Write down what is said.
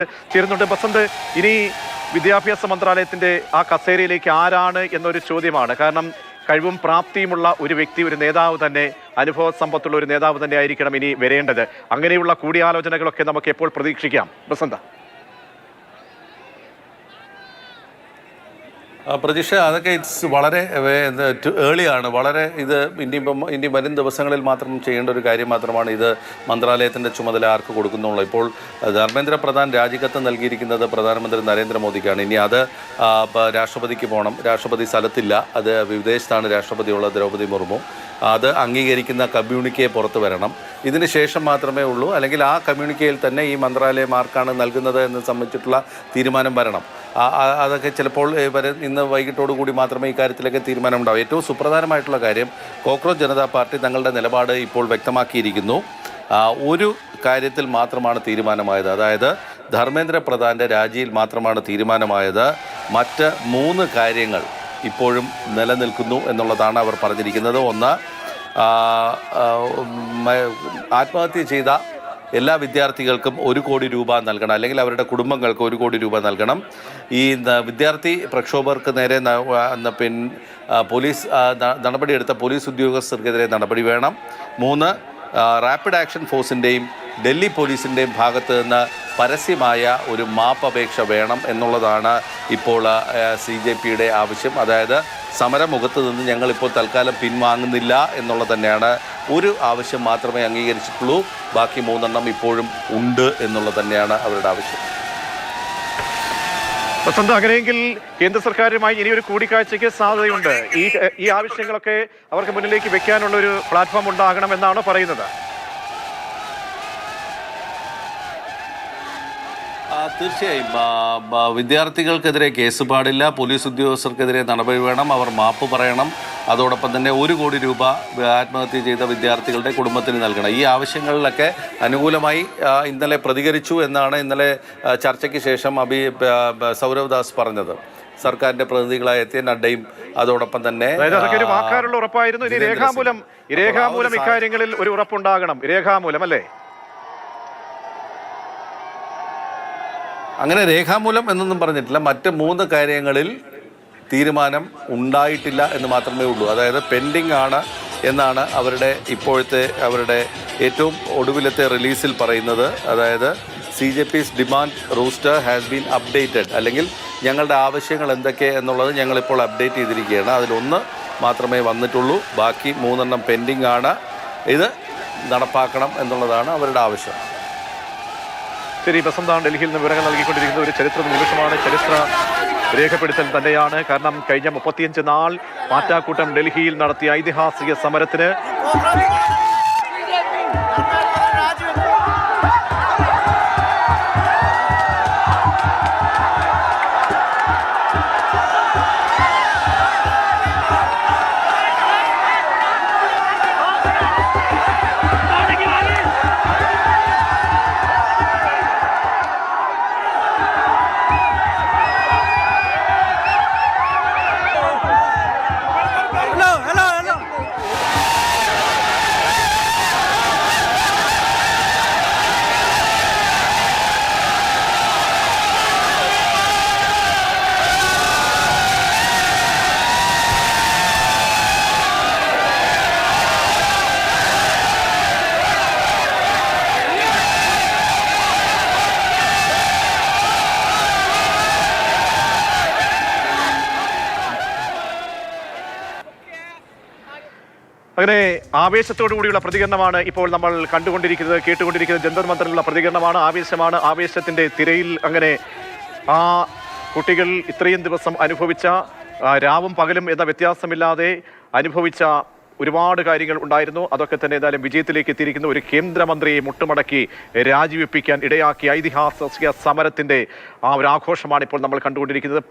ചേരുന്നുണ്ട്. ബസന്ത്, ഇനി വിദ്യാഭ്യാസ മന്ത്രാലയത്തിന്റെ ആ കസേരയിലേക്ക് ആരാണ് എന്നൊരു ചോദ്യമാണ്. കാരണം കഴിവും പ്രാപ്തിയുമുള്ള ഒരു വ്യക്തി, ഒരു നേതാവ് തന്നെ, അനുഭവ സമ്പത്തുള്ള ഒരു നേതാവ് തന്നെ ആയിരിക്കണം ഇനി വരേണ്ടത്. അങ്ങനെയുള്ള കൂടിയാലോചനകളൊക്കെ നമുക്ക് എപ്പോൾ പ്രതീക്ഷിക്കാം ബസന്ത? പ്രതീക്ഷ അതൊക്കെ വളരെ ഏർലിയാണ്. വളരെ ഇത് ഇനി വരും ദിവസങ്ങളിൽ മാത്രം ചെയ്യേണ്ട ഒരു കാര്യം മാത്രമാണ്. ഇത് മന്ത്രാലയത്തിൻ്റെ ചുമതല ആർക്ക് കൊടുക്കുന്നുള്ളൂ. ഇപ്പോൾ ധർമ്മേന്ദ്ര പ്രധാൻ രാജിക്കത്ത് നൽകിയിരിക്കുന്നത് പ്രധാനമന്ത്രി നരേന്ദ്രമോദിക്കാണ്. ഇനി അത് രാഷ്ട്രപതിക്ക് പോകണം. രാഷ്ട്രപതി സ്ഥലത്തില്ല, അത് വിദേശത്താണ് രാഷ്ട്രപതിയുള്ള ദ്രൗപദി മുർമു. അത് അംഗീകരിക്കുന്ന കമ്മ്യൂണിക്കെ പുറത്തു വരണം. ഇതിന് ശേഷം മാത്രമേ ഉള്ളൂ, അല്ലെങ്കിൽ ആ കമ്മ്യൂണിക്കയിൽ തന്നെ ഈ മന്ത്രാലയം ആർക്കാണ് നൽകുന്നത് എന്ന് സംബന്ധിച്ചിട്ടുള്ള തീരുമാനം വരണം. അതൊക്കെ ചിലപ്പോൾ ഇന്ന് വൈകിട്ടോടുകൂടി മാത്രമേ ഇക്കാര്യത്തിലേക്ക് തീരുമാനമുണ്ടാവും. ഏറ്റവും സുപ്രധാനമായിട്ടുള്ള കാര്യം, കോക്രോച്ച് ജനതാ പാർട്ടി തങ്ങളുടെ നിലപാട് ഇപ്പോൾ വ്യക്തമാക്കിയിരിക്കുന്നു. ഒരു കാര്യത്തിൽ മാത്രമാണ് തീരുമാനമായത്, അതായത് ധർമ്മേന്ദ്ര പ്രധാൻ്റെ രാജിയിൽ മാത്രമാണ് തീരുമാനമായത്. മറ്റ് 3 കാര്യങ്ങൾ ഇപ്പോഴും നിലനിൽക്കുന്നു എന്നുള്ളതാണ് അവർ പറഞ്ഞിരിക്കുന്നത്. ഒന്ന്, ആത്മഹത്യ ചെയ്ത എല്ലാ വിദ്യാർത്ഥികൾക്കും 1 കോടി രൂപ നൽകണം, അല്ലെങ്കിൽ അവരുടെ കുടുംബങ്ങൾക്ക് 1 കോടി രൂപ നൽകണം. ഈ വിദ്യാർത്ഥി പ്രക്ഷോഭകർക്ക് നേരെ പോലീസ് നടപടിയെടുത്ത പോലീസ് ഉദ്യോഗസ്ഥർക്കെതിരെ നടപടി വേണം. 3, റാപ്പിഡ് ആക്ഷൻ ഫോഴ്സിൻ്റെയും ഡൽഹി പോലീസിൻ്റെയും ഭാഗത്ത് നിന്ന് പരസ്യമായ ഒരു മാപ്പപേക്ഷ വേണം എന്നുള്ളതാണ് ഇപ്പോൾ CJPയുടെ ആവശ്യം. അതായത് സമരമുഖത്ത് നിന്ന് ഞങ്ങളിപ്പോൾ തൽക്കാലം പിൻവാങ്ങുന്നില്ല എന്നുള്ളത് തന്നെയാണ്. ഒരു ആവശ്യം മാത്രമേ അംഗീകരിച്ചിട്ടുള്ളൂ, ബാക്കി 3 ഇപ്പോഴും ഉണ്ട് എന്നുള്ളത് തന്നെയാണ് അവരുടെ ആവശ്യം. ബസന്ത്, അങ്ങനെയെങ്കിൽ കേന്ദ്ര സർക്കാരുമായി ഇനിയൊരു കൂടിക്കാഴ്ചയ്ക്ക് സാധ്യതയുണ്ട്. ഈ ആവശ്യങ്ങളൊക്കെ അവർക്ക് മുന്നിലേക്ക് വെക്കാനുള്ള ഒരു പ്ലാറ്റ്ഫോം ഉണ്ടാകണം എന്നാണ് പറയുന്നത്. തീർച്ചയായും വിദ്യാർത്ഥികൾക്കെതിരെ കേസ് പാടില്ല, പോലീസ് ഉദ്യോഗസ്ഥർക്കെതിരെ നടപടി വേണം, അവർ മാപ്പ് പറയണം. അതോടൊപ്പം തന്നെ 1 കോടി രൂപ ആത്മഹത്യ ചെയ്ത വിദ്യാർത്ഥികളുടെ കുടുംബത്തിന് നൽകണം. ഈ ആവശ്യങ്ങളിലൊക്കെ അനുകൂലമായി ഇന്നലെ പ്രതികരിച്ചു എന്നാണ് ഇന്നലെ ചർച്ചയ്ക്ക് ശേഷം സൗരവ് ദാസ് പറഞ്ഞത്. സർക്കാരിന്റെ പ്രതിനിധികളായ എത്തിയ നഡ്ഡയും അതോടൊപ്പം തന്നെ വാക്കാലുള്ള ഉറപ്പായിരുന്നു. ഇനി രേഖാമൂലം ഇക്കാര്യങ്ങളിൽ ഒരു ഉറപ്പുണ്ടാകണം. രേഖാമൂലം അല്ലേ? അങ്ങനെ രേഖാമൂലം എന്നൊന്നും പറഞ്ഞിട്ടില്ല. മറ്റ് 3 കാര്യങ്ങളിൽ തീരുമാനം ഉണ്ടായിട്ടില്ല എന്ന് മാത്രമേ ഉള്ളൂ. അതായത് പെൻഡിങ് ആണ് എന്നാണ് അവരുടെ ഏറ്റവും ഒടുവിലത്തെ റിലീസിൽ പറയുന്നത്. അതായത് CJP's demand roster has been updated, അല്ലെങ്കിൽ ഞങ്ങളുടെ ആവശ്യങ്ങൾ എന്തൊക്കെ എന്നുള്ളത് ഞങ്ങളിപ്പോൾ അപ്ഡേറ്റ് ചെയ്തിരിക്കുകയാണ്. അതിലൊന്ന് മാത്രമേ വന്നിട്ടുള്ളൂ, ബാക്കി 3 പെൻഡിങ് ആണ്. ഇത് നടപ്പാക്കണം എന്നുള്ളതാണ് അവരുടെ ആവശ്യം. ശരി ബസന്താണ് ഡൽഹിയിൽ നിന്ന് വിവരങ്ങൾ നൽകിക്കൊണ്ടിരിക്കുന്നത്. ഒരു ചരിത്ര നിമിഷമാണ്, ചരിത്ര രേഖപ്പെടുത്തൽ തന്നെയാണ്. കാരണം കഴിഞ്ഞ 35 നാൾ പാറ്റാക്കൂട്ടം ഡൽഹിയിൽ നടത്തിയ ഐതിഹാസിക സമരത്തിന് അങ്ങനെ ആവേശത്തോടു കൂടിയുള്ള പ്രതികരണമാണ് ഇപ്പോൾ നമ്മൾ കണ്ടുകൊണ്ടിരിക്കുന്നത്, കേട്ടുകൊണ്ടിരിക്കുന്നത്. ജന്തർ മന്ദറിലുള്ള പ്രതികരണമാണ്, ആവേശമാണ്. ആവേശത്തിന്റെ തിരയിൽ അങ്ങനെ ആ കുട്ടികൾ ഇത്രയും ദിവസം അനുഭവിച്ച, രാവും പകലും എന്ന വ്യത്യാസമില്ലാതെ അനുഭവിച്ച ഒരുപാട് കാര്യങ്ങൾ ഉണ്ടായിരുന്നു. അതൊക്കെ തന്നെ ഏതായാലും വിജയത്തിലേക്ക് എത്തിയിരിക്കുന്ന ഒരു കേന്ദ്രമന്ത്രിയെ മുട്ടുമടക്കി രാജിവെപ്പിക്കാൻ ഇടയാക്കിയ ഐതിഹാസിക സമരത്തിന്റെ ആ ഒരു ആഘോഷമാണ് ഇപ്പോൾ നമ്മൾ കണ്ടുകൊണ്ടിരിക്കുന്നത്.